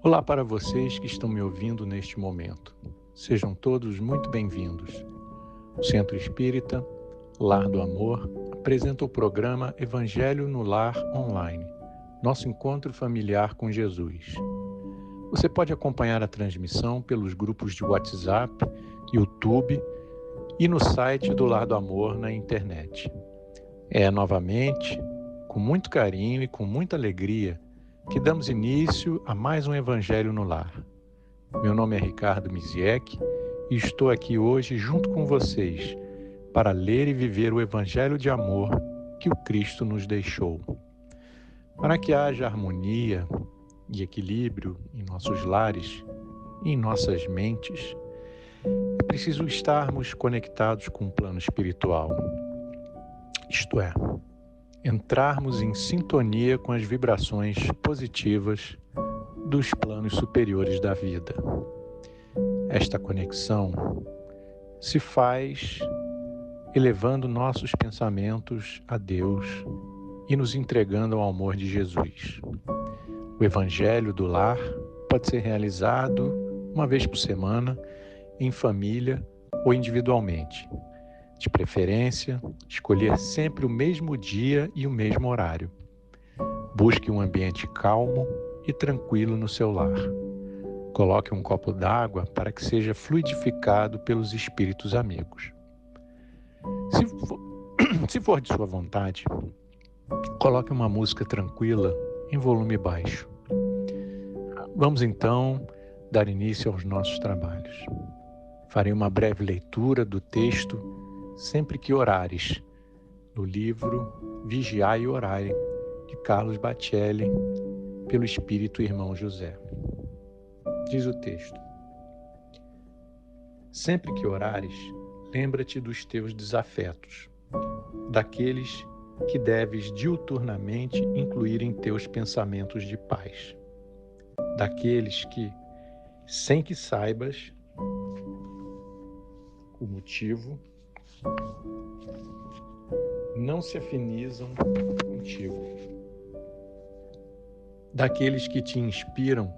Olá para vocês que estão me ouvindo neste momento. Sejam todos muito bem-vindos. O Centro Espírita Lar do Amor apresenta o programa Evangelho no Lar Online, nosso encontro familiar com Jesus. Você pode acompanhar a transmissão pelos grupos de WhatsApp, YouTube e no site do Lar do Amor na internet. Novamente, com muito carinho e com muita alegria, que damos início a mais um Evangelho no Lar. Meu nome é Ricardo Misiek e estou aqui hoje junto com vocês para ler e viver o Evangelho de amor que o Cristo nos deixou. Para que haja harmonia e equilíbrio em nossos lares e em nossas mentes, é preciso estarmos conectados com o plano espiritual. Isto é, entrarmos em sintonia com as vibrações positivas dos planos superiores da vida. Esta conexão se faz elevando nossos pensamentos a Deus e nos entregando ao amor de Jesus. O Evangelho do Lar pode ser realizado uma vez por semana, em família ou individualmente. De preferência, escolher sempre o mesmo dia e o mesmo horário. Busque um ambiente calmo e tranquilo no seu lar. Coloque um copo d'água para que seja fluidificado pelos espíritos amigos. Se for de sua vontade, coloque uma música tranquila em volume baixo. Vamos então dar início aos nossos trabalhos. Farei uma breve leitura do texto Sempre que Orares, do livro Vigiai e Orai, de Carlos Bacelli, pelo Espírito Irmão José. Diz o texto: Sempre que orares, lembra-te dos teus desafetos, daqueles que deves diuturnamente incluir em teus pensamentos de paz, daqueles que, sem que saibas o motivo, não se afinizam contigo, daqueles que te inspiram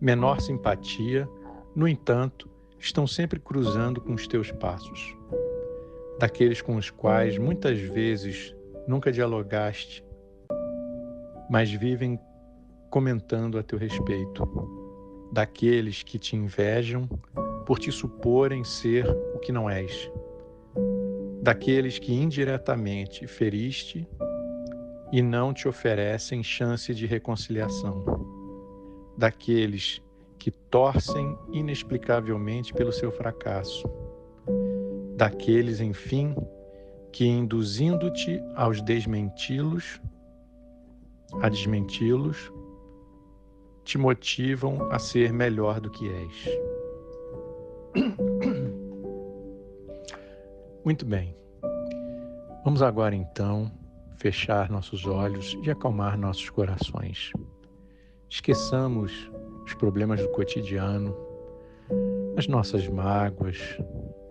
menor simpatia, no entanto, estão sempre cruzando com os teus passos, daqueles com os quais muitas vezes nunca dialogaste, mas vivem comentando a teu respeito, daqueles que te invejam por te suporem ser o que não és, daqueles que indiretamente feriste e não te oferecem chance de reconciliação, daqueles que torcem inexplicavelmente pelo seu fracasso, daqueles, enfim, que induzindo-te a desmenti-los, te motivam a ser melhor do que és. Muito bem. Vamos agora então fechar nossos olhos e acalmar nossos corações. Esqueçamos os problemas do cotidiano, as nossas mágoas,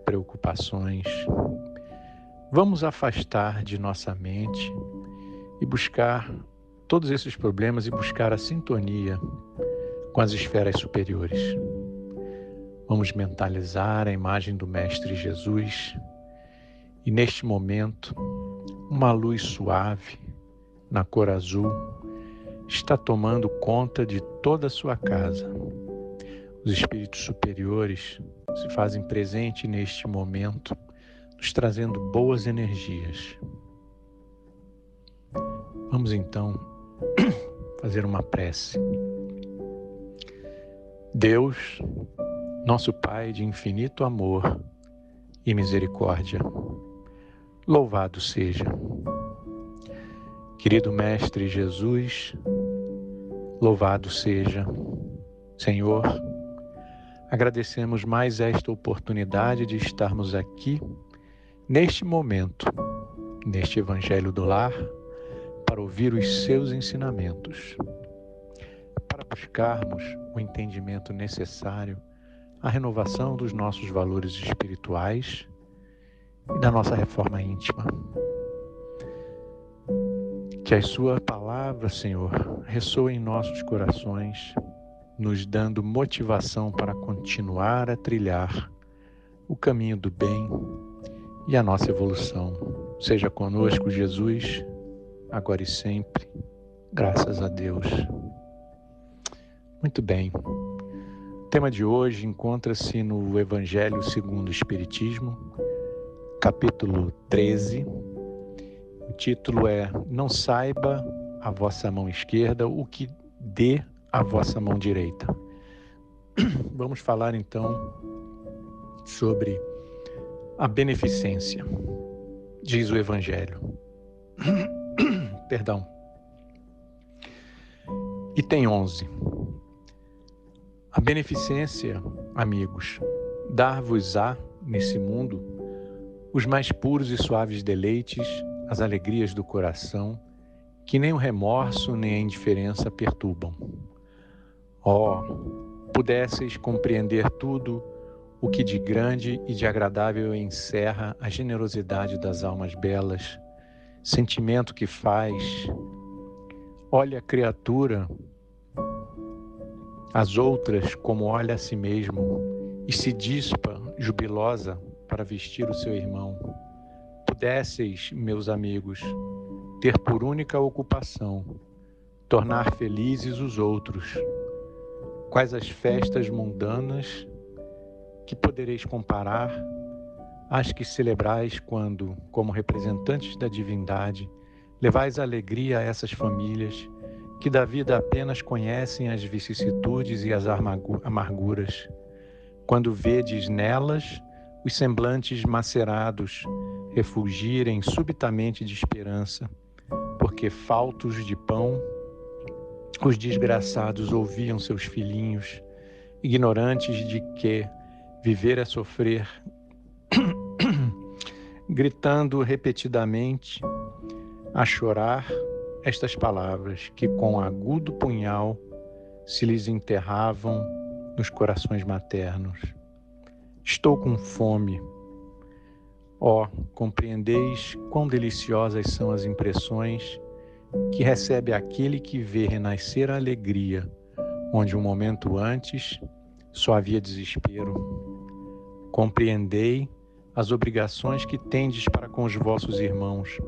preocupações. Vamos afastar de nossa mente e buscar todos esses problemas e buscar a sintonia com as esferas superiores. Vamos mentalizar a imagem do Mestre Jesus e, neste momento, uma luz suave, na cor azul, está tomando conta de toda a sua casa. Os espíritos superiores se fazem presente neste momento, nos trazendo boas energias. Vamos então fazer uma prece. Deus, nosso Pai de infinito amor e misericórdia, louvado seja. Querido Mestre Jesus, louvado seja. Senhor, agradecemos mais esta oportunidade de estarmos aqui, neste momento, neste Evangelho do Lar, para ouvir os seus ensinamentos, para buscarmos o entendimento necessário à renovação dos nossos valores espirituais e da nossa reforma íntima. Que a sua palavra, Senhor, ressoe em nossos corações, nos dando motivação para continuar a trilhar o caminho do bem e a nossa evolução. Seja conosco, Jesus, agora e sempre, graças a Deus. Muito bem. O tema de hoje encontra-se no Evangelho segundo o Espiritismo, capítulo 13. O título é: Não saiba a vossa mão esquerda o que dê a vossa mão direita. Vamos falar então sobre a beneficência. Diz o Evangelho. Perdão. Item 11. A beneficência, amigos, dar-vos-á nesse mundo os mais puros e suaves deleites, as alegrias do coração, que nem o remorso nem a indiferença perturbam. Pudesseis compreender tudo o que de grande e de agradável encerra a generosidade das almas belas, sentimento que faz, olha a criatura, as outras como olha a si mesmo, e se dispa, jubilosa, para vestir o seu irmão. Pudesseis, meus amigos, ter por única ocupação tornar felizes os outros. Quais as festas mundanas que podereis comparar às que celebrais quando, como representantes da divindade, levais alegria a essas famílias que da vida apenas conhecem as vicissitudes e as amarguras, quando vedes nelas os semblantes macerados refulgirem subitamente de esperança, porque faltos de pão, os desgraçados ouviam seus filhinhos, ignorantes de que viver é sofrer, gritando repetidamente, a chorar estas palavras que com agudo punhal se lhes enterravam nos corações maternos. Estou com fome. Compreendeis quão deliciosas são as impressões que recebe aquele que vê renascer a alegria, onde um momento antes só havia desespero. Compreendei as obrigações que tendes para com os vossos irmãos.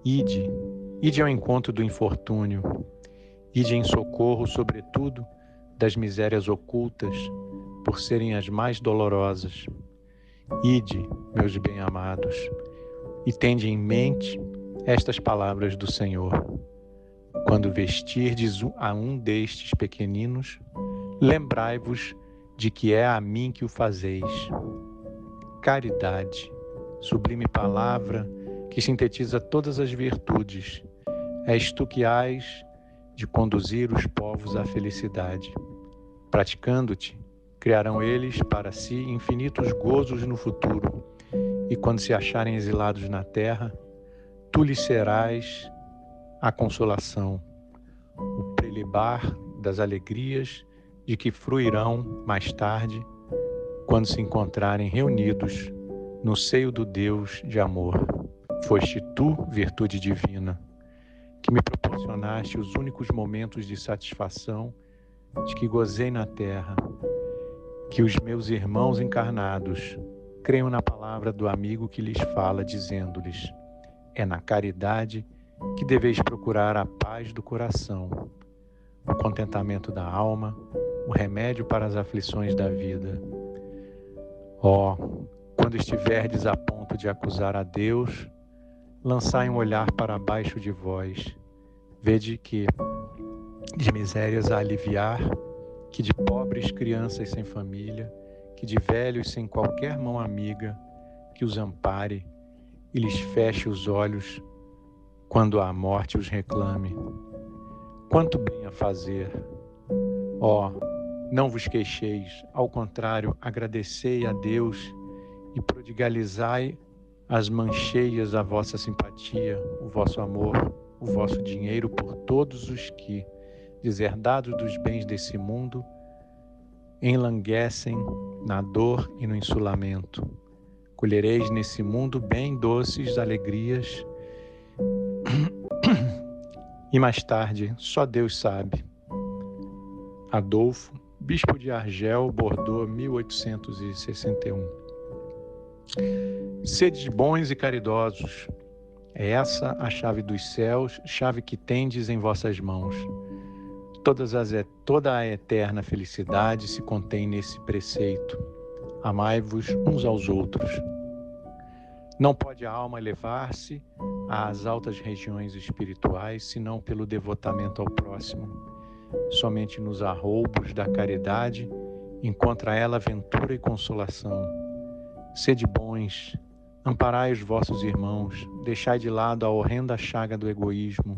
Ide ao encontro do infortúnio, ide em socorro, sobretudo, das misérias ocultas, por serem as mais dolorosas. Ide, meus bem-amados, e tende em mente estas palavras do Senhor. Quando vestirdes a um destes pequeninos, lembrai-vos de que é a mim que o fazeis. Caridade, sublime palavra que sintetiza todas as virtudes, és tu que hás de conduzir os povos à felicidade. Praticando-te, criarão eles para si infinitos gozos no futuro, e quando se acharem exilados na terra, tu lhes serás a consolação, o prelibar das alegrias de que fruirão mais tarde, quando se encontrarem reunidos no seio do Deus de amor. Foste tu, virtude divina, que me proporcionaste os únicos momentos de satisfação de que gozei na terra. Que os meus irmãos encarnados creiam na palavra do amigo que lhes fala, dizendo-lhes: é na caridade que deveis procurar a paz do coração, o contentamento da alma, o remédio para as aflições da vida. Quando estiverdes a ponto de acusar a Deus, lançai um olhar para baixo de vós. Vede que de misérias a aliviar, que de pobres crianças sem família, que de velhos sem qualquer mão amiga, que os ampare e lhes feche os olhos quando a morte os reclame. Quanto bem a fazer! Não vos queixeis, ao contrário, agradecei a Deus e prodigalizai as mancheias a vossa simpatia, o vosso amor, o vosso dinheiro por todos os que, deserdados dos bens desse mundo, enlanguecem na dor e no insulamento. Colhereis nesse mundo bem doces alegrias E mais tarde, só Deus sabe. Adolfo, bispo de Argel, Bordeaux, 1861. Sede bons e caridosos, é essa a chave dos céus, chave que tendes em vossas mãos. Toda a eterna felicidade se contém nesse preceito. Amai-vos uns aos outros. Não pode a alma elevar-se às altas regiões espirituais, senão pelo devotamento ao próximo. Somente nos arroubos da caridade encontra ela ventura e consolação. Sede bons, amparai os vossos irmãos, deixai de lado a horrenda chaga do egoísmo.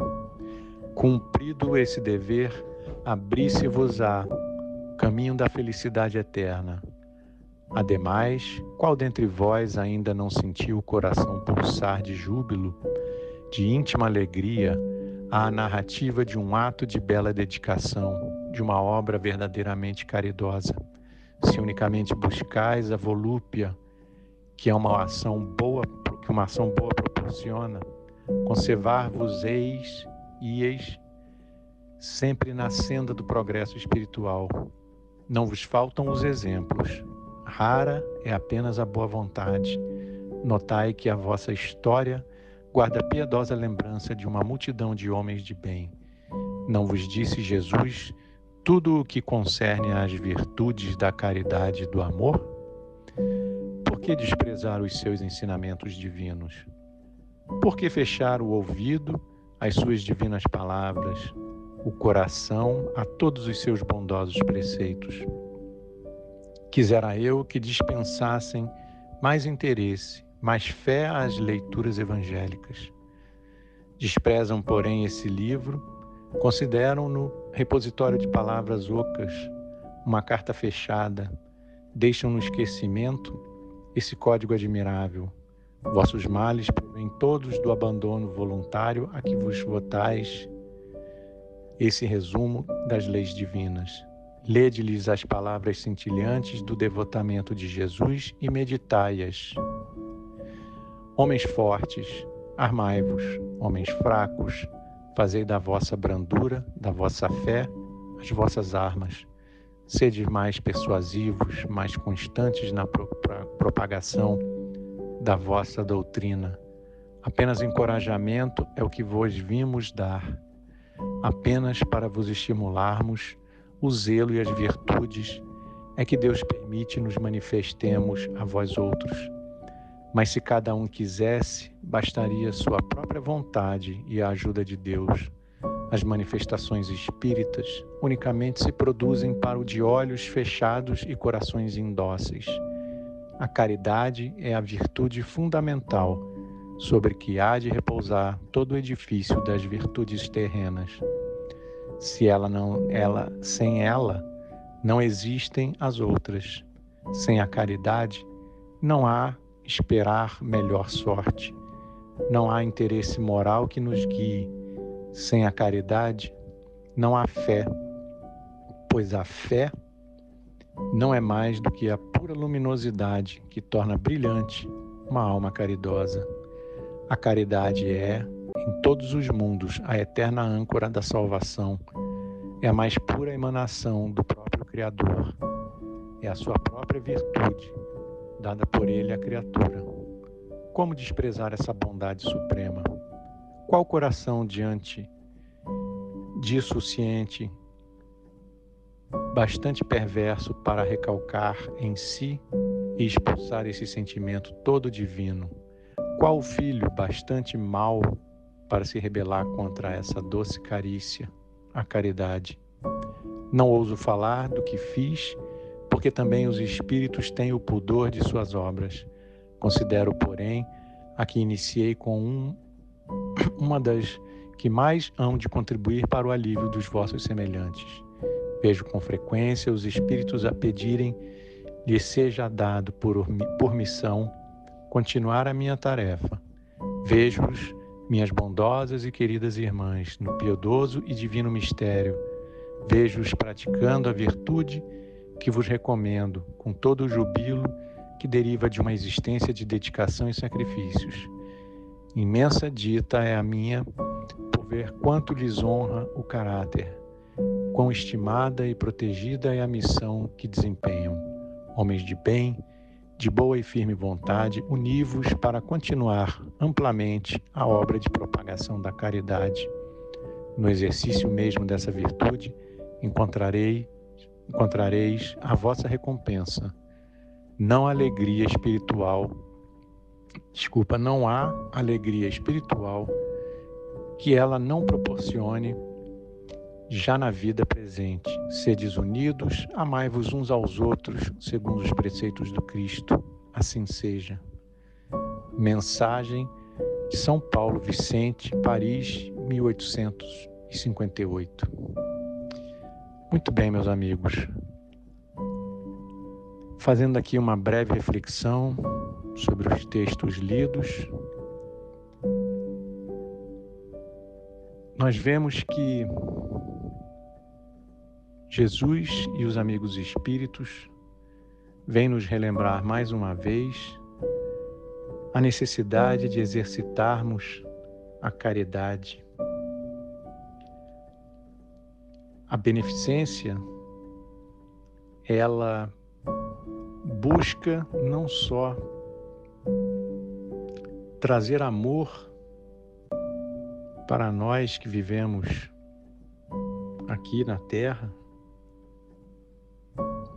Cumprido esse dever, abri-se-vos-á caminho da felicidade eterna. Ademais, qual dentre vós ainda não sentiu o coração pulsar de júbilo, de íntima alegria, à narrativa de um ato de bela dedicação, de uma obra verdadeiramente caridosa, se unicamente buscais a volúpia que uma ação boa proporciona, conservar-vos-eis sempre na senda do progresso espiritual. Não vos faltam os exemplos. Rara é apenas a boa vontade. Notai que a vossa história guarda piedosa lembrança de uma multidão de homens de bem. Não vos disse Jesus tudo o que concerne às virtudes da caridade e do amor? Por que desprezar os seus ensinamentos divinos? Por que fechar o ouvido às suas divinas palavras, o coração a todos os seus bondosos preceitos? Quisera eu que dispensassem mais interesse, mais fé às leituras evangélicas. Desprezam, porém, esse livro, consideram-no repositório de palavras ocas, uma carta fechada, deixam no esquecimento esse código admirável. Vossos males provêm todos do abandono voluntário a que vos votais esse resumo das leis divinas. Lede-lhes as palavras cintilantes do devotamento de Jesus e meditai-as. Homens fortes, armai-vos. Homens fracos, fazei da vossa brandura, da vossa fé, as vossas armas. Sede mais persuasivos, mais constantes na propagação da vossa doutrina. Apenas encorajamento é o que vos vimos dar, apenas para vos estimularmos o zelo e as virtudes é que Deus permite nos manifestemos a vós outros. Mas se cada um quisesse, bastaria sua própria vontade e a ajuda de Deus. As manifestações espíritas unicamente se produzem para o de olhos fechados e corações indóceis. A caridade é a virtude fundamental sobre que há de repousar todo o edifício das virtudes terrenas. Sem ela, não existem as outras. Sem a caridade, não há esperar melhor sorte. Não há interesse moral que nos guie. Sem a caridade, não há fé, pois a fé não é mais do que a pura luminosidade que torna brilhante uma alma caridosa. A caridade é, em todos os mundos, a eterna âncora da salvação. É a mais pura emanação do próprio Criador. É a sua própria virtude, dada por Ele à criatura. Como desprezar essa bondade suprema? Qual coração diante disso ciente, bastante perverso para recalcar em si e expulsar esse sentimento todo divino? Qual filho bastante mau para se rebelar contra essa doce carícia, a caridade? Não ouso falar do que fiz, porque também os espíritos têm o pudor de suas obras. Considero, porém, a que iniciei com uma das que mais hão de contribuir para o alívio dos vossos semelhantes. Vejo com frequência os espíritos a pedirem lhes seja dado por missão continuar a minha tarefa. Vejo-os, minhas bondosas e queridas irmãs, no piedoso e divino mistério. Vejo-os praticando a virtude que vos recomendo, com todo o jubilo que deriva de uma existência de dedicação e sacrifícios. Imensa dita é a minha por ver quanto lhes honra o caráter, quão estimada e protegida é a missão que desempenham. Homens de bem, de boa e firme vontade, univos para continuar amplamente a obra de propagação da caridade. No exercício mesmo dessa virtude, encontrareis a vossa recompensa. Não há alegria espiritual que ela não proporcione já na vida presente. Sedes unidos, amai-vos uns aos outros, segundo os preceitos do Cristo. Assim seja. Mensagem de São Paulo Vicente, Paris, 1858. Muito bem, meus amigos. Fazendo aqui uma breve reflexão sobre os textos lidos, nós vemos que Jesus e os amigos espíritos vêm nos relembrar mais uma vez a necessidade de exercitarmos a caridade. A beneficência, ela busca não só trazer amor para nós que vivemos aqui na Terra,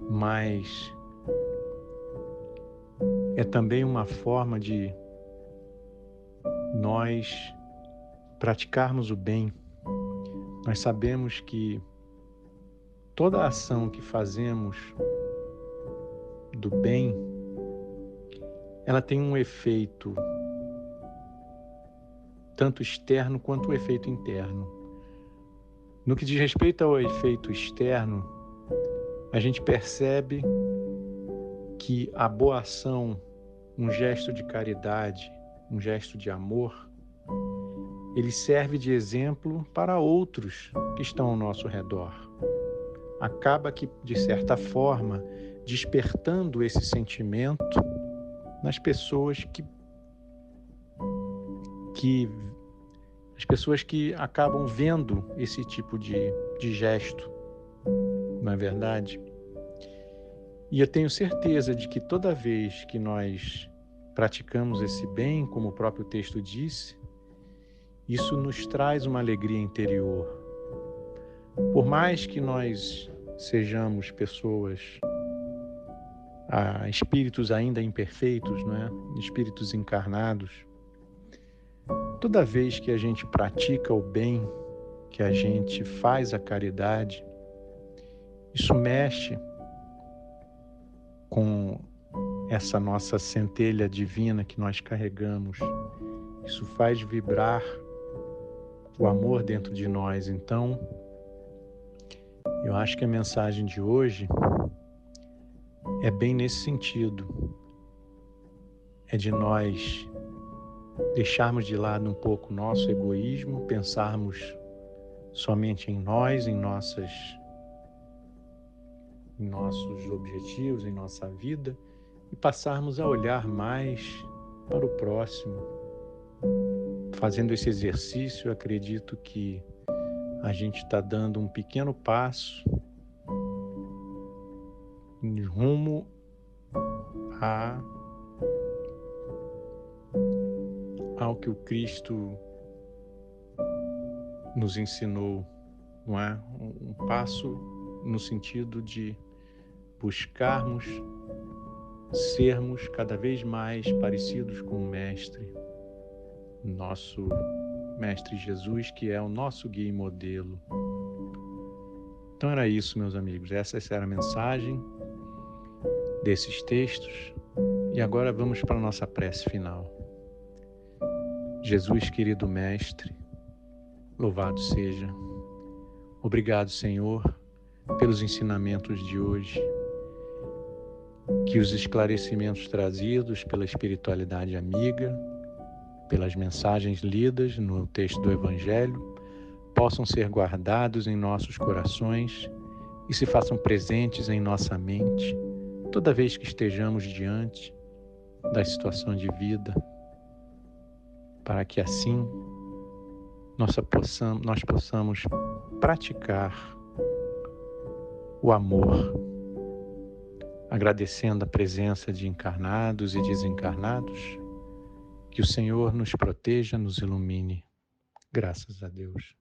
mas é também uma forma de nós praticarmos o bem. Nós sabemos que toda ação que fazemos do bem, ela tem um efeito tanto externo quanto o efeito interno. No que diz respeito ao efeito externo, a gente percebe que a boa ação, um gesto de caridade, um gesto de amor, ele serve de exemplo para outros que estão ao nosso redor. Acaba que, de certa forma, despertando esse sentimento nas pessoas que acabam vendo esse tipo de gesto, não é verdade? E eu tenho certeza de que toda vez que nós praticamos esse bem, como o próprio texto disse, isso nos traz uma alegria interior. Por mais que nós sejamos pessoas, espíritos ainda imperfeitos, não é? Espíritos encarnados, toda vez que a gente pratica o bem, que a gente faz a caridade, isso mexe com essa nossa centelha divina que nós carregamos. Isso faz vibrar o amor dentro de nós. Então, eu acho que a mensagem de hoje é bem nesse sentido. É de nós deixarmos de lado um pouco o nosso egoísmo, pensarmos somente em nós, em nossos objetivos, em nossa vida, e passarmos a olhar mais para o próximo. Fazendo esse exercício, eu acredito que a gente está dando um pequeno passo em rumo ao que o Cristo nos ensinou, não é? Um passo no sentido de buscarmos sermos cada vez mais parecidos com o Mestre, nosso Mestre Jesus, que é o nosso guia e modelo. Então era isso, meus amigos, essa era a mensagem desses textos. E agora vamos para a nossa prece final. Jesus, querido Mestre, louvado seja. Obrigado, Senhor, pelos ensinamentos de hoje, que os esclarecimentos trazidos pela espiritualidade amiga, pelas mensagens lidas no texto do Evangelho, possam ser guardados em nossos corações e se façam presentes em nossa mente toda vez que estejamos diante da situação de vida, para que assim nós possamos praticar o amor, agradecendo a presença de encarnados e desencarnados. Que o Senhor nos proteja, nos ilumine. Graças a Deus.